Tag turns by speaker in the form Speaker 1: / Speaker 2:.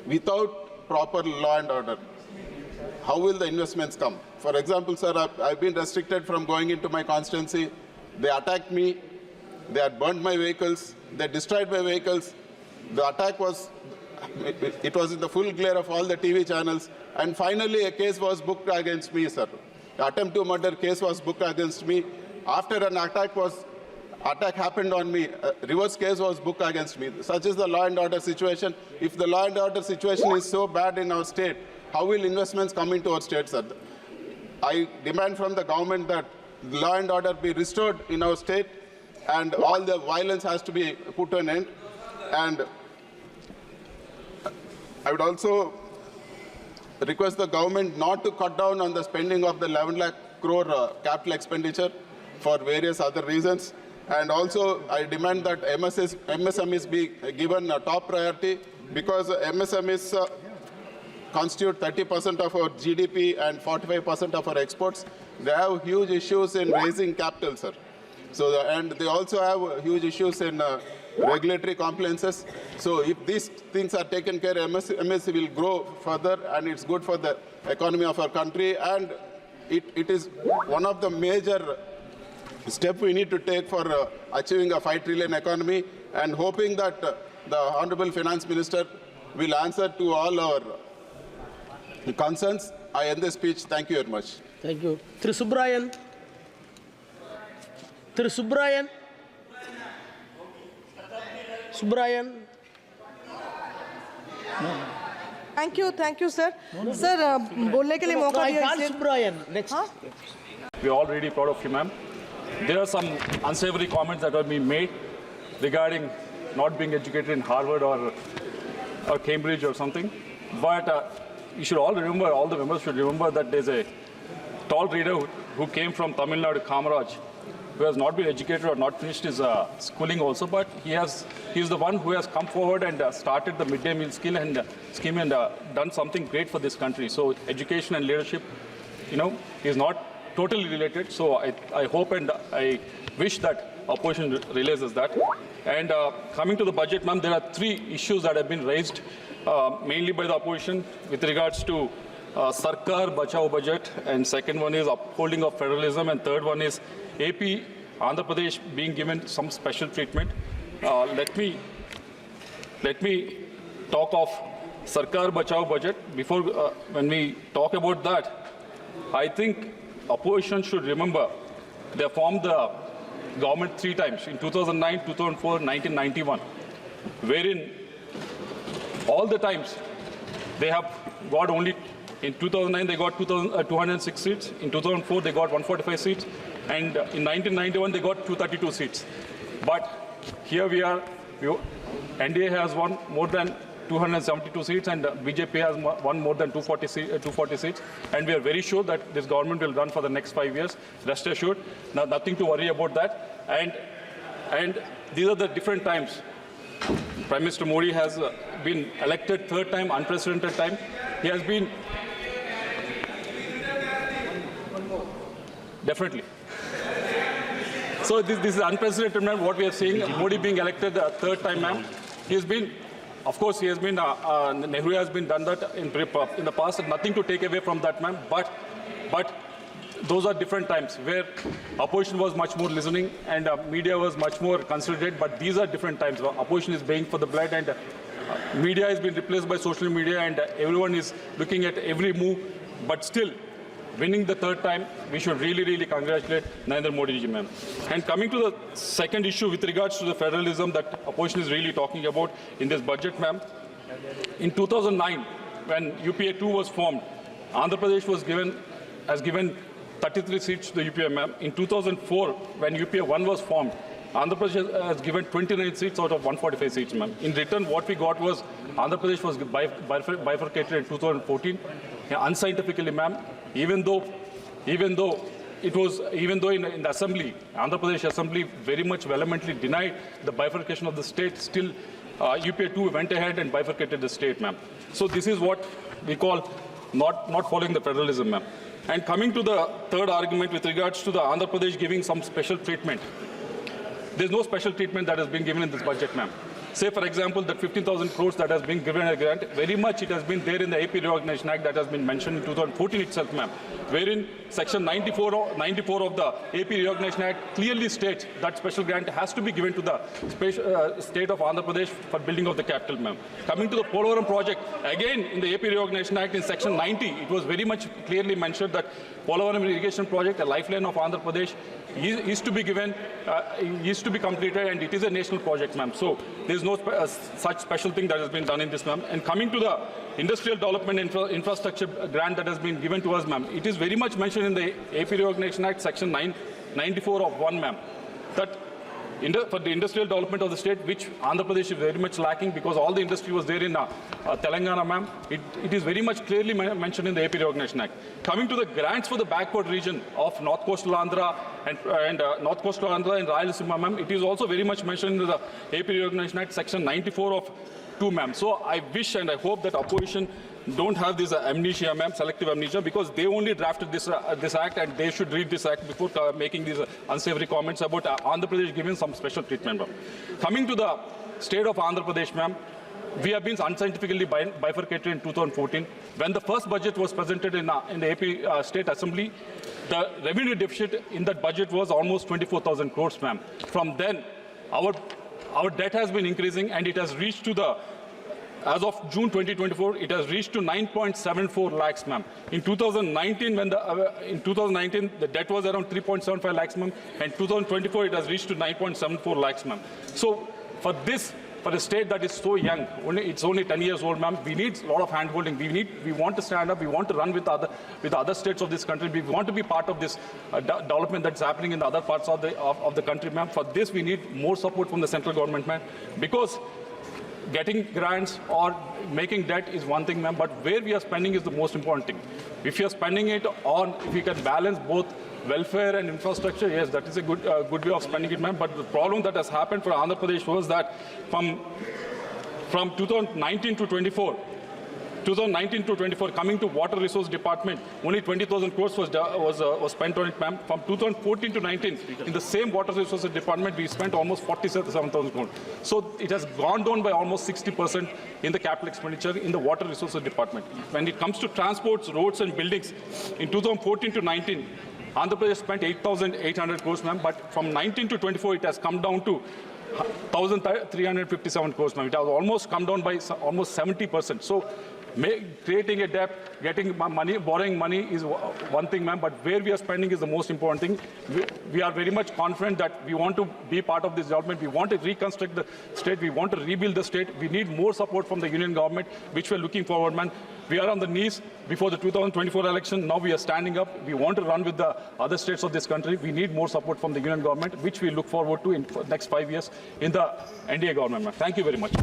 Speaker 1: without proper law and order, how will the investments come? For example, sir, I've been restricted from going into my constituency. They attacked me. They had burned my vehicles. They destroyed my vehicles. The attack was, it was in the full glare of all the TV channels. And finally, a case was booked against me, sir. The attempt to murder case was booked against me. After an attack happened on me, a reverse case was booked against me. Such is the law and order situation. If the law and order situation is so bad in our state, how will investments come into our state, sir? I demand from the government that law and order be restored in our state and all the violence has to be put to an end. And I would also request the government not to cut down on the spending of the 11 lakh crore capital expenditure for various other reasons. And also, I demand that MSMEs be given a top priority because MSMEs constitute 30% of our GDP and 45% of our exports. They have huge issues in raising capital, sir. So, and they also have huge issues in regulatory compliances. So if these things are taken care of, MSMEs will grow further and it's good for the economy of our country. And it is one of the major steps we need to take for achieving a 5 trillion economy and hoping that the Honorable Finance Minister will answer to all our concerns. I end the speech. Thank you very much.
Speaker 2: Thank you. Subrayan. Subrayan. Subrayan.
Speaker 3: Thank you, sir. Sir, बोलने के लिए मौका दिया.
Speaker 2: Subrayan. Next.
Speaker 4: We are all really proud of you, ma'am. There are some unsavory comments that have been made regarding not being educated in Harvard or Cambridge or something. But you should all remember, all the members should remember that there's a tall reader who came from Tamil Nadu, Kamaraj, who has not been educated or not finished his schooling also, but he's the one who has come forward and started the midday meal scheme and done something great for this country. So education and leadership, is not totally related. So I hope and I wish that opposition realizes that. And coming to the budget, ma'am, there are 3 issues that have been raised mainly by the opposition with regards to Sarkar Bachao budget, and second one is upholding of federalism, and third one is AP, Andhra Pradesh being given some special treatment. Let me talk of Sarkar Bachao budget. Before, when we talk about that, I think opposition should remember they formed the government 3 times, in 2009, 2004, 1991, wherein all the times they have got only, in 2009 they got 206 seats, in 2004 they got 145 seats, and in 1991 they got 232 seats. But here we are, NDA has won more than 272 seats and BJP has won more than 240 seats, and we are very sure that this government will run for the next 5 years. Rest assured, nothing to worry about that. And these are the different times. Prime Minister Modi has been elected 3rd time, unprecedented time. He has been definitely. So this is unprecedented, ma'am, what we are seeing. Modi being elected 3rd time, ma'am. He has been, of course, he has been, Nehru has been done that in the past, and nothing to take away from that, ma'am. But those are different times where opposition was much more listening and media was much more considerate, but these are different times. Opposition is paying for the blood and media has been replaced by social media and everyone is looking at every move, but still, winning the 3rd time, we should really congratulate Narendra Modi ji, ma'am. And coming to the second issue with regards to the federalism that opposition is really talking about in this budget, ma'am. In 2009, when UPA 2 was formed, Andhra Pradesh has given 33 seats to the UPA, ma'am. In 2004, when UPA 1 was formed, Andhra Pradesh has given 29 seats out of 145 seats, ma'am. In return, what we got was Andhra Pradesh was bifurcated in 2014, unscientifically, ma'am. Even though in the assembly, Andhra Pradesh assembly very much vehemently denied the bifurcation of the state, still UPA 2 went ahead and bifurcated the state, ma'am. So this is what we call not following the federalism, ma'am. And coming to the third argument with regards to the Andhra Pradesh giving some special treatment, there's no special treatment that has been given in this budget, ma'am. Say, for example, that 15,000 crores that has been given a grant, very much it has been there in the AP Reorganization Act that has been mentioned in 2014 itself, ma'am, wherein Section 94 of the AP Reorganization Act clearly states that special grant has to be given to the state of Andhra Pradesh for building of the capital, ma'am. Coming to the Polavaram project, again in the AP Reorganization Act in Section 90, it was very much clearly mentioned that Polavaram irrigation project, a lifeline of Andhra Pradesh, is to be given, is to be completed, and it is a national project, ma'am. So there is no such special thing that has been done in this, ma'am. And coming to the industrial development infrastructure grant that has been given to us, ma'am, it is very much mentioned in the AP Reorganization Act, Section 94 of 1, ma'am, that for the industrial development of the state, which Andhra Pradesh is very much lacking because all the industry was there in Telangana, ma'am. It is very much clearly mentioned in the AP Reorganization Act. Coming to the grants for the backward region of North Coastal Andhra and North Coastal Andhra and Rayalaseema, ma'am, it is also very much mentioned in the AP Reorganization Act, Section 94 of 2, ma'am. So I wish and I hope that opposition don't have this amnesia, ma'am, selective amnesia, because they only drafted this act, and they should read this act before making these unsavory comments about Andhra Pradesh giving some special treatment, ma'am. Coming to the state of Andhra Pradesh, ma'am, we have been unscientifically bifurcated in 2014. When the first budget was presented in the AP State Assembly, the revenue deficit in that budget was almost 24,000 crores, ma'am. From then, our debt has been increasing, and it has reached to the, as of June 2024, it has reached to 9.74 lakhs, ma'am. In 2019, the debt was around 3.75 lakhs, ma'am, and 2024 it has reached to 9.74 lakhs, ma'am. So for a state that is so young, it's only 10 years old, ma'am, we need a lot of hand-holding. We want to stand up, we want to run with the other states of this country. We want to be part of this development that's happening in the other parts of the country, ma'am. For this, we need more support from the central government, ma'am, because getting grants or making debt is one thing, ma'am, but where we are spending is the most important thing. If you are spending it on, if we can balance both welfare and infrastructure, yes, that is a good way of spending it, ma'am. But the problem that has happened for Andhra Pradesh was that from 2019 to 24, coming to water resource department, only 20,000 crores was spent on it, ma'am. From 2014 to 19, in the same water resources department, we spent almost 47,000 crores. So it has gone down by almost 60% in the capital expenditure in the water resources department. When it comes to transports, roads and buildings, in 2014 to 19, Andhra Pradesh spent 8,800 crores, ma'am, but from 19 to 24, it has come down to 1,357 crores, ma'am. It has almost come down by almost 70%. So creating a debt, getting money, borrowing money is one thing, ma'am, but where we are spending is the most important thing. We are very much confident that we want to be part of this development. We want to reconstruct the state. We want to rebuild the state. We need more support from the union government, which we are looking forward, man. We are on the knees before the 2024 election. Now we are standing up. We want to run with the other states of this country. We need more support from the union government, which we look forward to in the next 5 years in the NDA government, ma'am. Thank you very much.